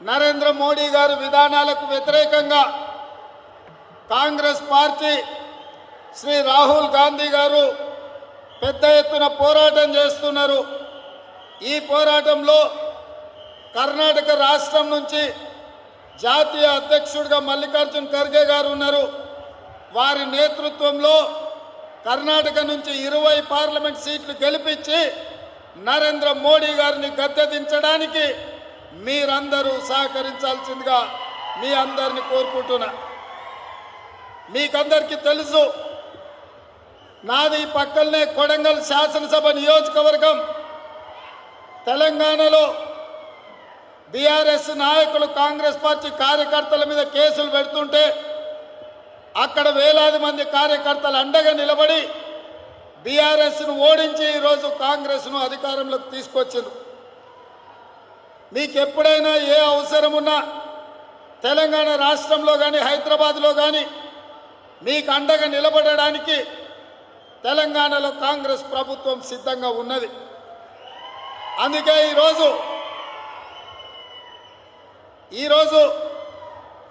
నరేంద్ర మోడీ గారి విధానాలకు వ్యతిరేకంగా కాంగ్రెస్ పార్టీ శ్రీ రాహుల్ గాంధీ గారు పెద్ద ఎత్తున పోరాటం చేస్తున్నారు। ఈ పోరాటంలో కర్ణాటక రాష్ట్రం నుంచి జాతీయ అధ్యక్షుడిగా మల్లికార్జున ఖర్గే గారు ఉన్నారు। వారి నేతృత్వంలో కర్ణాటక నుంచి 20 పార్లమెంట్ సీట్లు గెలిపించి నరేంద్ర మోడీ గారిని గద్దెదించడానికి మీరందరూ సహకరించాల్సిందిగా మీ అందరిని కోరుకుంటున్నా। మీకందరికీ తెలుసు, నాది పక్కనే కొడంగల్ శాసనసభ నియోజకవర్గం। తెలంగాణలో బీఆర్ఎస్ నాయకులు కాంగ్రెస్ పార్టీ కార్యకర్తల మీద కేసులు పెడుతుంటే అక్కడ వేలాది మంది కార్యకర్తలు అండగా నిలబడి బీఆర్ఎస్ను ఓడించి ఈరోజు కాంగ్రెస్ను అధికారంలోకి తీసుకొచ్చారు। మీకు ఎప్పుడైనా ఏ అవసరం ఉన్నా తెలంగాణ రాష్ట్రంలో కానీ హైదరాబాద్లో కానీ మీకు అండగా నిలబడడానికి తెలంగాణలో కాంగ్రెస్ ప్రభుత్వం సిద్ధంగా ఉన్నది। అందుకే ఈరోజు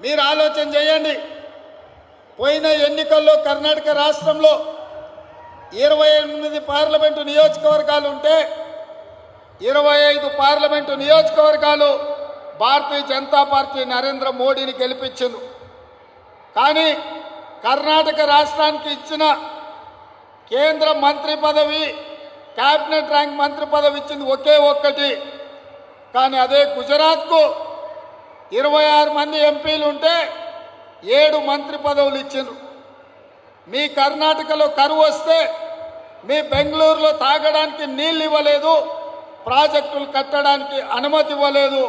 మీరు ఆలోచన చేయండి, పోయిన ఎన్నికల్లో కర్ణాటక రాష్ట్రంలో 28 పార్లమెంటు నియోజకవర్గాలు ఉంటే 25 పార్లమెంటు నియోజకవర్గాలు భారతీయ జనతా పార్టీ నరేంద్ర మోడీని గెలిపించింది। కానీ కర్ణాటక రాష్ట్రానికి ఇచ్చిన కేంద్ర మంత్రి పదవి, క్యాబినెట్ ర్యాంక్ మంత్రి పదవి ఇచ్చింది ఒకే ఒక్కటి। కానీ అదే గుజరాత్కు 26 మంది ఎంపీలు ఉంటే 7 మంత్రి పదవులు ఇచ్చిండ్రు। మీ కర్ణాటకలో కరువు వస్తే మీ బెంగళూరులో తాగడానికి నీళ్ళు ఇవ్వలేదు, ప్రాజెక్టులు కట్టడానికి అనుమతి ఇవ్వలేదు।